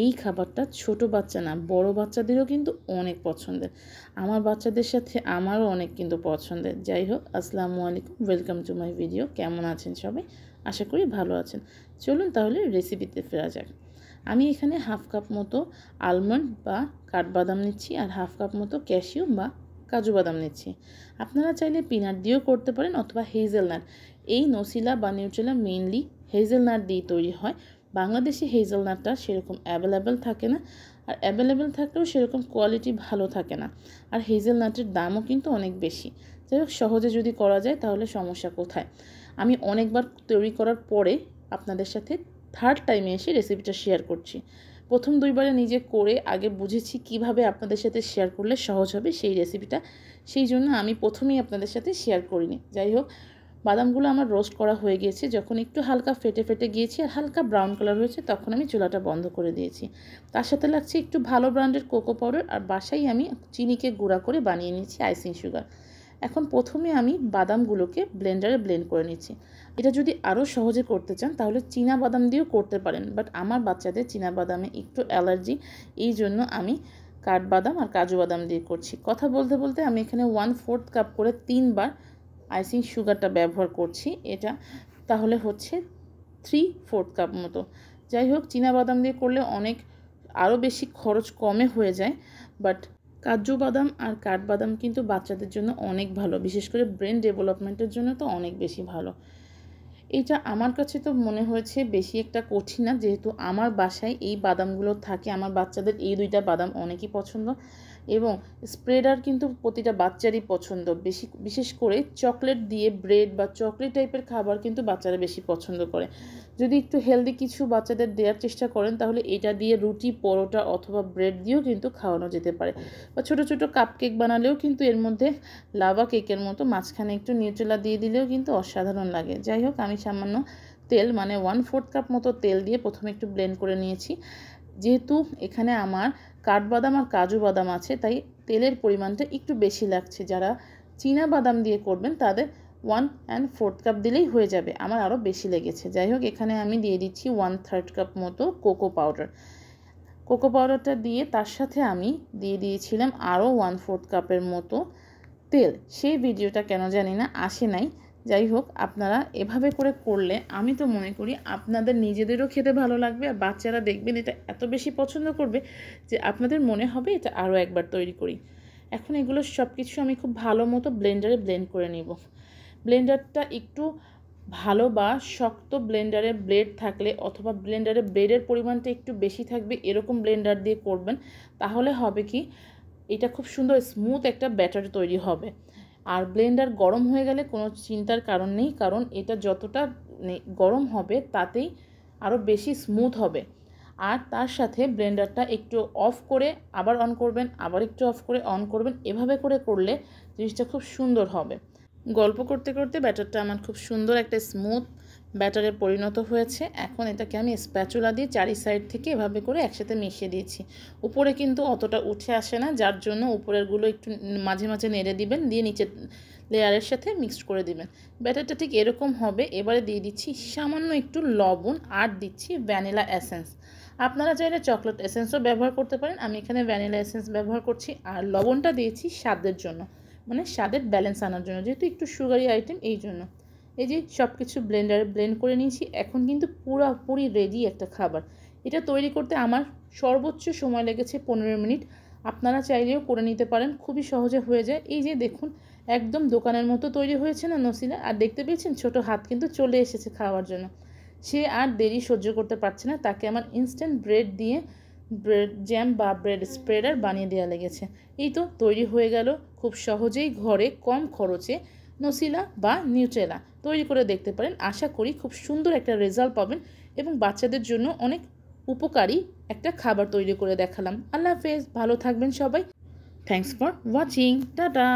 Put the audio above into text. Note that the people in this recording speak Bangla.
এই খাবারটা ছোট বাচ্চা না বড় বাচ্চাদেরও কিন্তু অনেক পছন্দের। আমার বাচ্চাদের সাথে আমারও অনেক কিন্তু পছন্দের। যাই হোক, আসসালামু আলাইকুম, ওয়েলকাম টু মাই ভিডিও। কেমন আছেন সবাই? আশা করি ভালো আছেন। চলুন তাহলে রেসিপিতে ফেরা যাক। আমি এখানে হাফ কাপ মতো আলমন্ড বা কাঠবাদাম নিচ্ছি আর হাফ কাপ মতো ক্যাশিউ বা কাজু বাদাম নিচ্ছি। আপনারা চাইলে পিনাট দিয়েও করতে পারেন অথবা হেজেলনাট। এই নসিলা বা নিউট্রেলা মেইনলি হেজেলনাট দিয়ে তৈরি হয়। বাংলাদেশে হেজেলনাটটা সেরকম অ্যাভেলেবেল থাকে না, আর অ্যাভেলেবেল থাকলেও সেরকম কোয়ালিটি ভালো থাকে না, আর হেজেলনাটের দামও কিন্তু অনেক বেশি। যাই হোক, সহজে যদি করা যায় তাহলে সমস্যা কোথায়। আমি অনেকবার তৈরি করার পরে আপনাদের সাথে থার্ড টাইমে এসে রেসিপিটা শেয়ার করছি। প্রথম দুইবারে নিজে করে আগে বুঝেছি কিভাবে আপনাদের সাথে শেয়ার করলে সহজ হবে সেই রেসিপিটা, সেই জন্য আমি প্রথমেই আপনাদের সাথে শেয়ার করিনি। যাই হোক, বাদামগুলো আমার রোস্ট করা হয়ে গিয়েছে। যখন একটু হালকা ফেটে ফেটে গিয়েছে আর হালকা ব্রাউন কালার হয়েছে, তখন আমি চুলাটা বন্ধ করে দিয়েছি। তার সাথে লাগছে একটু ভালো ব্র্যান্ডের কোকো পাউডার, আর বাসায় আমি চিনিকে গুঁড়া করে বানিয়ে নিয়েছি আইসিং সুগার। এখন প্রথমে আমি বাদামগুলোকে ব্লেন্ডারে ব্লেন্ড করে নিচ্ছি। এটা যদি আরও সহজে করতে চান তাহলে চীনা বাদাম দিয়েও করতে পারেন, বাট আমার বাচ্চাদের চীনা বাদামে একটু অ্যালার্জি, এই জন্য আমি কাঠবাদাম আর কাজু বাদাম দিয়ে করছি। কথা বলতে বলতে আমি এখানে 1/4 কাপ করে 3বার আইসিং সুগারটা ব্যবহার করছি। এটা তাহলে হচ্ছে 3/4 কাপ মতো। যাই হোক, চীনা বাদাম দিয়ে করলে অনেক আরও বেশি খরচ কমে হয়ে যায়, বাট কাজু বাদাম আর কাঠবাদাম কিন্তু বাচ্চাদের জন্য অনেক ভালো, বিশেষ করে ব্রেন ডেভেলপমেন্টের জন্য তো অনেক বেশি ভালো। এটা আমার কাছে তো মনে হয়েছে বেশি একটা কঠিন না, যেহেতু আমার বাসায় এই বাদামগুলো থাকে। আমার বাচ্চাদের এই দুইটা বাদাম অনেকই পছন্দ, এবং স্প্রেডার কিন্তু প্রতিটা বাচ্চারই পছন্দ। বিশেষ করে চকলেট দিয়ে ব্রেড বা চকলেট টাইপের খাবার কিন্তু বাচ্চারা বেশি পছন্দ করে। যদি একটু হেলদি কিছু বাচ্চাদের দেওয়ার চেষ্টা করেন তাহলে এটা দিয়ে রুটি, পরোটা অথবা ব্রেড দিয়েও কিন্তু খাওয়ানো যেতে পারে, বা ছোটো ছোটো কাপ কেক বানালেও কিন্তু এর মধ্যে লাভা কেকের মতো মাঝখানে একটু নিউট্রেলা দিয়ে দিলেও কিন্তু অসাধারণ লাগে। যাই হোক, আমি সামান্য তেল মানে 1/4 কাপ মতো তেল দিয়ে প্রথমে একটু ব্লেন্ড করে নিয়েছি। যেহেতু এখানে আমার কাঠবাদাম আর কাজু বাদাম আছে, তাই তেলের পরিমাণটা একটু বেশি লাগছে। যারা চীনা বাদাম দিয়ে করবেন তাদের 1/4 কাপ দিলেই হয়ে যাবে, আমার আরও বেশি লেগেছে। যাই হোক, এখানে আমি দিয়ে দিচ্ছি 1/3 কাপ মতো কোকো পাউডার। কোকো পাউডারটা দিয়ে তার সাথে আমি দিয়ে দিয়েছিলাম আরও 1/4 কাপের মতো তেল। সেই ভিডিওটা কেন জানি না আসে নাই। যাই হোক, আপনারা এভাবে করে করলে আমি তো মনে করি আপনাদের নিজেদেরও খেতে ভালো লাগবে, আর বাচ্চারা দেখবেন এটা এত বেশি পছন্দ করবে যে আপনাদের মনে হবে এটা আরও একবার তৈরি করি। এখন এগুলো সব কিছু আমি খুব ভালো মতো ব্লেন্ডারে ব্লেন্ড করে নিব। ব্লেন্ডারটা একটু ভালো বা শক্ত ব্লেন্ডারে ব্লেড থাকলে, অথবা ব্লেন্ডারে ব্লেডের পরিমাণটা একটু বেশি থাকবে এরকম ব্লেন্ডার দিয়ে করবেন, তাহলে হবে কি এটা খুব সুন্দর স্মুথ একটা ব্যাটার তৈরি হবে। আর ব্লেন্ডার গরম হয়ে গেলে কোনো চিন্তার কারণ নেই, কারণ এটা যতটা গরম হবে তাতেই আরও বেশি স্মুথ হবে। আর তার সাথে ব্লেন্ডারটা একটু অফ করে আবার অন করবেন, আবার একটু অফ করে অন করবেন, এভাবে করে করলে জিনিসটা খুব সুন্দর হবে। গল্প করতে করতে ব্যাটারটা আমার খুব সুন্দর একটা স্মুথ ব্যাটারে পরিণত হয়েছে। এখন এটাকে আমি স্প্যাচুলা দিয়ে চারি সাইড থেকে এভাবে করে একসাথে মিশিয়ে দিয়েছি। উপরে কিন্তু অতটা উঠে আসে না, যার জন্য উপরেরগুলো একটু মাঝে মাঝে নেড়ে দিবেন, দিয়ে নিচের লেয়ারের সাথে মিক্সড করে দিবেন। ব্যাটারটা ঠিক এরকম হবে। এবারে দিয়ে দিচ্ছি সামান্য একটু লবণ, আর দিচ্ছি ভ্যানিলা এসেন্স। আপনারা চাইলে চকলেট এসেন্সও ব্যবহার করতে পারেন, আমি এখানে ভ্যানিলা এসেন্স ব্যবহার করছি। আর লবণটা দিয়েছি স্বাদের জন্য, মানে স্বাদের ব্যালেন্স আনার জন্য, যেহেতু একটু সুগারি আইটেম এই জন্য। এই যে সব কিছু ব্লেন্ডারে ব্লেন্ড করে নিয়েছি, এখন কিন্তু পুরোপুরি রেডি একটা খাবার। এটা তৈরি করতে আমার সর্বোচ্চ সময় লেগেছে 15 মিনিট। আপনারা চাইলেও করে নিতে পারেন, খুবই সহজে হয়ে যায়। এই যে দেখুন, একদম দোকানের মতো তৈরি হয়েছে না নসিলা? আর দেখতে পেয়েছেন ছোট হাত কিন্তু চলে এসেছে খাওয়ার জন্য। সে আর দেরি সহ্য করতে পারছে না, তাকে আমার ইনস্ট্যান্ট ব্রেড দিয়ে ব্রেড জ্যাম বা ব্রেড স্প্রেডার বানিয়ে দেওয়া লেগেছে। এই তো তৈরি হয়ে গেল খুব সহজেই ঘরে কম খরচে নসিলা বা নিউট্রেলা। তৈরি করে দেখতে পারেন, আশা করি খুব সুন্দর একটা রেজাল্ট পাবেন, এবং বাচ্চাদের জন্য অনেক উপকারী একটা খাবার তৈরি করে দেখালাম। আল্লাহ হাফেজ, ভালো থাকবেন সবাই। Thanks for watching, tata.